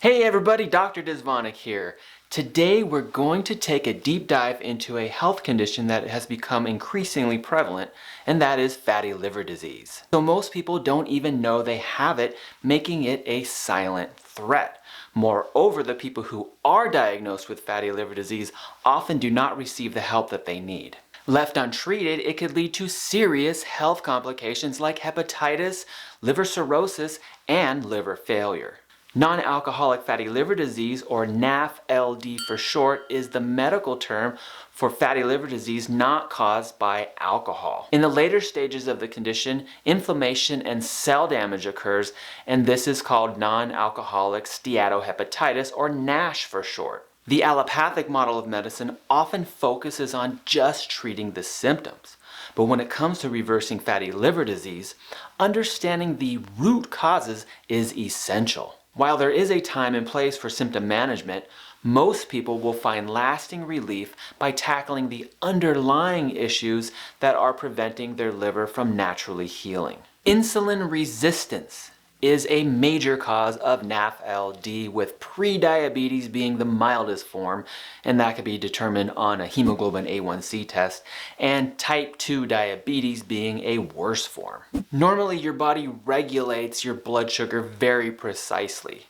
Hey everybody, Dr. Desvonic here. Today we're going to take a deep dive into a health condition that has become increasingly prevalent, and that is fatty liver disease. So most people don't even know they have it, making it a silent threat. Moreover, the people who are diagnosed with fatty liver disease often do not receive the help that they need. Left untreated, it could lead to serious health complications like hepatitis, liver cirrhosis, and liver failure. Non-alcoholic fatty liver disease, or NAFLD for short, is the medical term for fatty liver disease not caused by alcohol. In the later stages of the condition, inflammation and cell damage occurs, and this is called non-alcoholic steatohepatitis, or NASH for short. The allopathic model of medicine often focuses on just treating the symptoms. But when it comes to reversing fatty liver disease, understanding the root causes is essential. While there is a time and place for symptom management, most people will find lasting relief by tackling the underlying issues that are preventing their liver from naturally healing. Insulin resistance is a major cause of NAFLD, with prediabetes being the mildest form, and that could be determined on a hemoglobin A1C test, and type 2 diabetes being a worse form. Normally, your body regulates your blood sugar very precisely.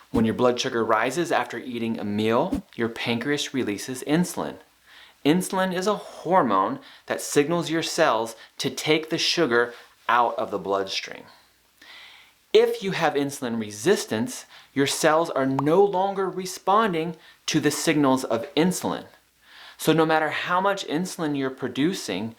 When your blood sugar rises after eating a meal, your pancreas releases insulin. Insulin is a hormone that signals your cells to take the sugar out of the bloodstream. If you have insulin resistance, your cells are no longer responding to the signals of insulin. So no matter how much insulin you're producing,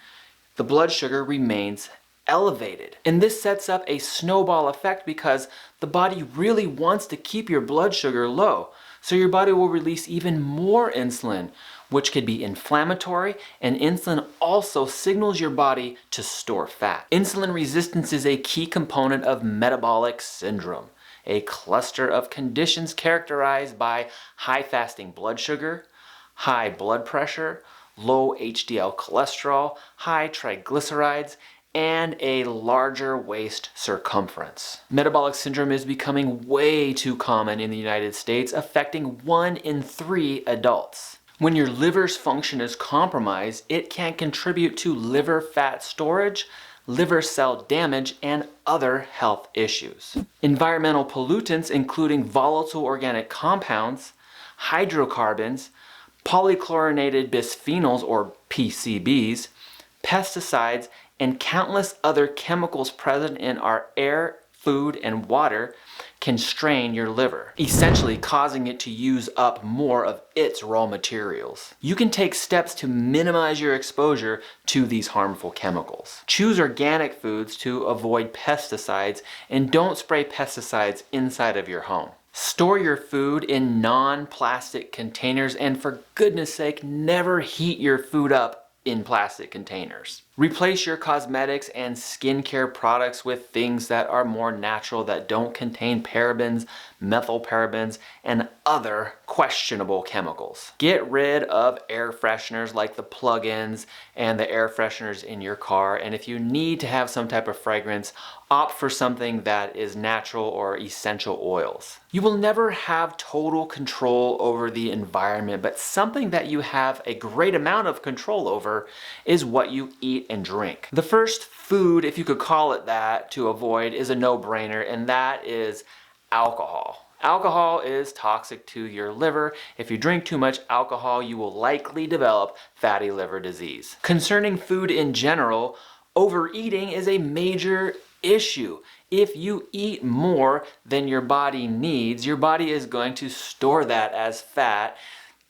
the blood sugar remains elevated. And this sets up a snowball effect because the body really wants to keep your blood sugar low. So your body will release even more insulin, which could be inflammatory, and insulin also signals your body to store fat. Insulin resistance is a key component of metabolic syndrome, a cluster of conditions characterized by high fasting blood sugar, high blood pressure, low HDL cholesterol, high triglycerides, and a larger waist circumference. Metabolic syndrome is becoming way too common in the United States, affecting 1 in 3 adults. When your liver's function is compromised, it can contribute to liver fat storage, liver cell damage, and other health issues. Environmental pollutants, including volatile organic compounds, hydrocarbons, polychlorinated bisphenols, or PCBs, pesticides, and countless other chemicals present in our air, food, and water can strain your liver, essentially causing it to use up more of its raw materials. You can take steps to minimize your exposure to these harmful chemicals. Choose organic foods to avoid pesticides, and don't spray pesticides inside of your home. Store your food in non-plastic containers, and for goodness sake, never heat your food up in plastic containers. Replace your cosmetics and skincare products with things that are more natural, that don't contain parabens, methylparabens, and other questionable chemicals. Get rid of air fresheners like the plug-ins and the air fresheners in your car, and if you need to have some type of fragrance, opt for something that is natural or essential oils. You will never have total control over the environment, but something that you have a great amount of control over is what you eat and drink. The first food, if you could call it that, to avoid is a no-brainer, and that is alcohol. Alcohol is toxic to your liver. If you drink too much alcohol, you will likely develop fatty liver disease. Concerning food in general, overeating is a major issue. If you eat more than your body needs, your body is going to store that as fat,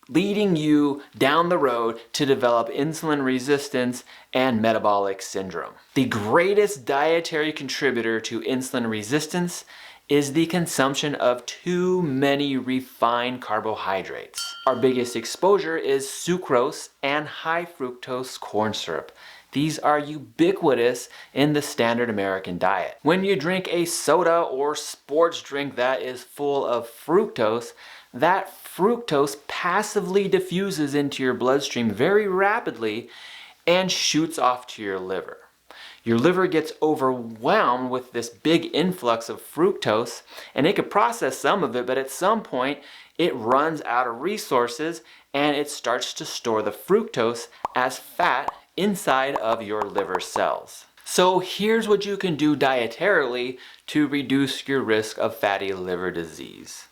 leading you down the road to develop insulin resistance and metabolic syndrome. The greatest dietary contributor to insulin resistance is the consumption of too many refined carbohydrates. Our biggest exposure is sucrose and high fructose corn syrup. These are ubiquitous in the standard American diet. When you drink a soda or sports drink that is full of fructose, that fructose passively diffuses into your bloodstream very rapidly and shoots off to your liver. Your liver gets overwhelmed with this big influx of fructose, and it could process some of it, but at some point it runs out of resources and it starts to store the fructose as fat inside of your liver cells. So here's what you can do dietarily to reduce your risk of fatty liver disease.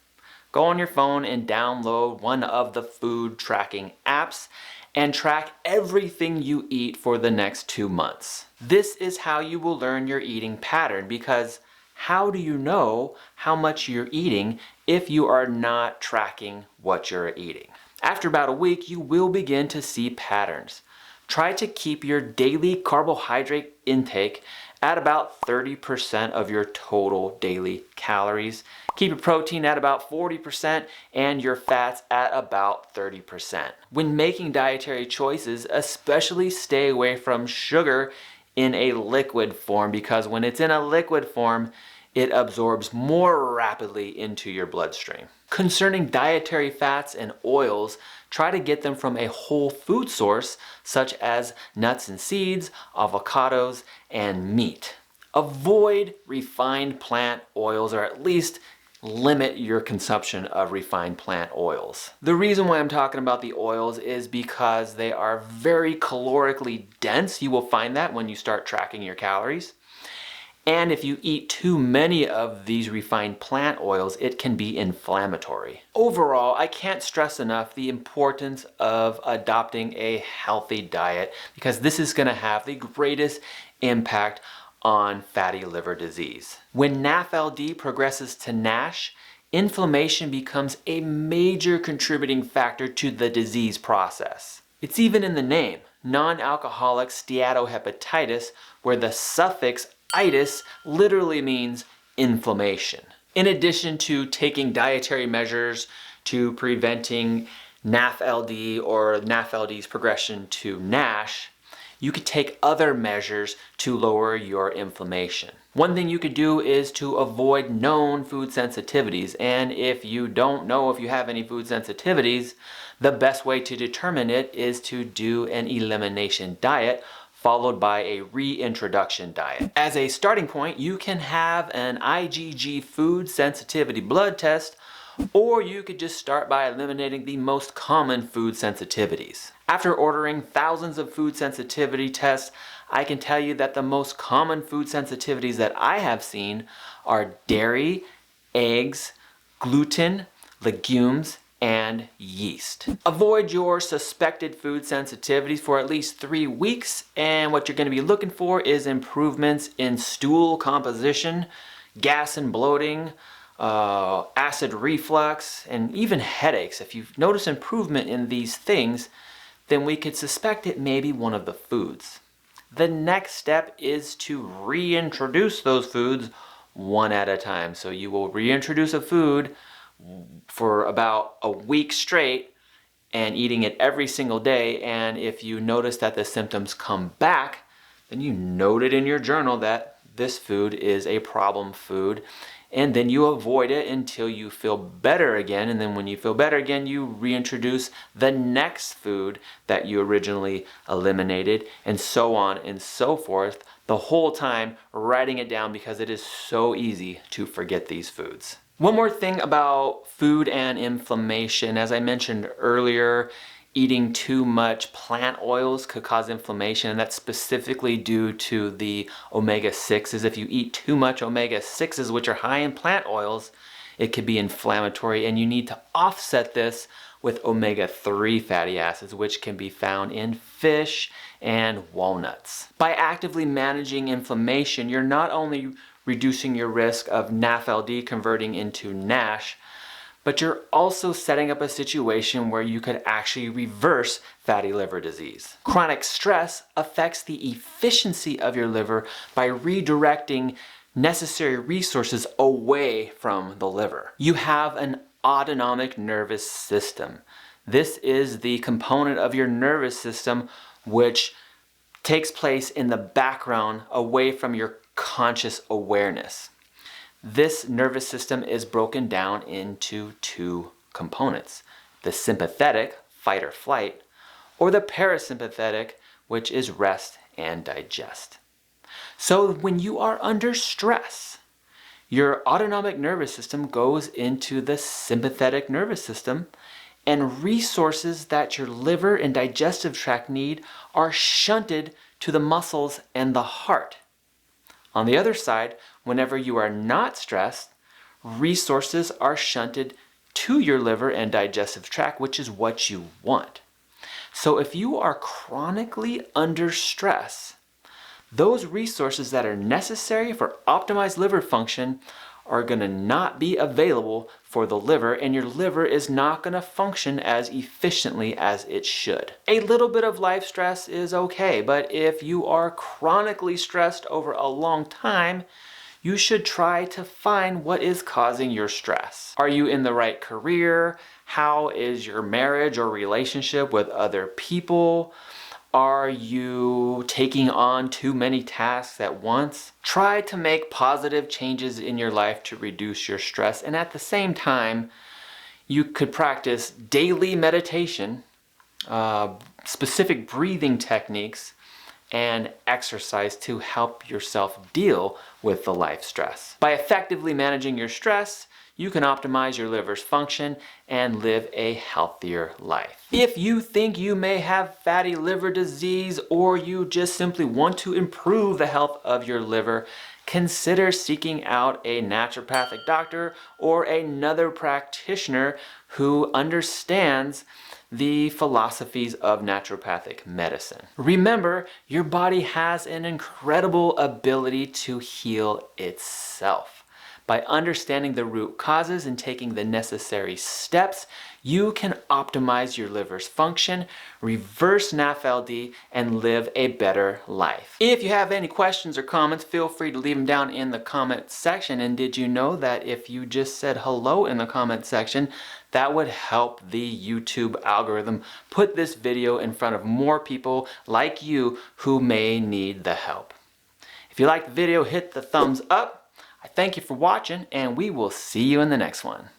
Go on your phone and download one of the food tracking apps and track everything you eat for the next 2 months. This is how you will learn your eating pattern, because how do you know how much you're eating if you are not tracking what you're eating? After about a week, you will begin to see patterns. Try to keep your daily carbohydrate intake at about 30% of your total daily calories. Keep your protein at about 40% and your fats at about 30%. When making dietary choices, especially stay away from sugar in a liquid form, because when it's in a liquid form, it absorbs more rapidly into your bloodstream. Concerning dietary fats and oils, try to get them from a whole food source such as nuts and seeds, avocados, and meat. Avoid refined plant oils, or at least limit your consumption of refined plant oils. The reason why I'm talking about the oils is because they are very calorically dense. You will find that when you start tracking your calories. And if you eat too many of these refined plant oils, it can be inflammatory. Overall, I can't stress enough the importance of adopting a healthy diet, because this is going to have the greatest impact on fatty liver disease. When NAFLD progresses to NASH, inflammation becomes a major contributing factor to the disease process. It's even in the name, non-alcoholic steatohepatitis, where the suffix itis literally means inflammation. In addition to taking dietary measures to preventing NAFLD or NAFLD's progression to NASH, you could take other measures to lower your inflammation. One thing you could do is to avoid known food sensitivities, and if you don't know if you have any food sensitivities, the best way to determine it is to do an elimination diet followed by a reintroduction diet. As a starting point, you can have an IgG food sensitivity blood test, or you could just start by eliminating the most common food sensitivities. After ordering thousands of food sensitivity tests, I can tell you that the most common food sensitivities that I have seen are dairy, eggs, gluten, legumes, and yeast. Avoid your suspected food sensitivities for at least 3 weeks, and what you're going to be looking for is improvements in stool composition, gas and bloating, acid reflux, and even headaches. If you notice improvement in these things, then we could suspect it may be one of the foods. The next step is to reintroduce those foods one at a time. So you will reintroduce a food for about a week straight and eating it every single day, and if you notice that the symptoms come back, then you note it in your journal that this food is a problem food, and then you avoid it until you feel better again, and then when you feel better again, you reintroduce the next food that you originally eliminated, and so on and so forth, the whole time writing it down, because it is so easy to forget these foods. One more thing about food and inflammation. As I mentioned earlier, eating too much plant oils could cause inflammation, and that's specifically due to the omega-6s. If you eat too much omega-6s, which are high in plant oils, it could be inflammatory, and you need to offset this with omega-3 fatty acids, which can be found in fish and walnuts. By actively managing inflammation, you're not only reducing your risk of NAFLD converting into NASH, but you're also setting up a situation where you could actually reverse fatty liver disease. Chronic stress affects the efficiency of your liver by redirecting necessary resources away from the liver. You have an autonomic nervous system. This is the component of your nervous system which takes place in the background away from your conscious awareness. This nervous system is broken down into 2 components: the sympathetic, fight or flight, or the parasympathetic, which is rest and digest. So when you are under stress, your autonomic nervous system goes into the sympathetic nervous system, and resources that your liver and digestive tract need are shunted to the muscles and the heart. On the other side, whenever you are not stressed, resources are shunted to your liver and digestive tract, which is what you want. So if you are chronically under stress, those resources that are necessary for optimized liver function are going to not be available for the liver, and your liver is not going to function as efficiently as it should. A little bit of life stress is okay, but if you are chronically stressed over a long time, you should try to find what is causing your stress. Are you in the right career? How is your marriage or relationship with other people? Are you taking on too many tasks at once? Try to make positive changes in your life to reduce your stress, and at the same time, you could practice daily meditation, specific breathing techniques, and exercise to help yourself deal with the life stress. By effectively managing your stress, you can optimize your liver's function and live a healthier life. If you think you may have fatty liver disease, or you just simply want to improve the health of your liver, consider seeking out a naturopathic doctor or another practitioner who understands the philosophies of naturopathic medicine. Remember, your body has an incredible ability to heal itself. By understanding the root causes and taking the necessary steps, you can optimize your liver's function, reverse NAFLD, and live a better life. If you have any questions or comments, feel free to leave them down in the comment section. And did you know that if you just said hello in the comment section, that would help the YouTube algorithm put this video in front of more people like you who may need the help. If you liked the video, hit the thumbs up. I thank you for watching, and we will see you in the next one.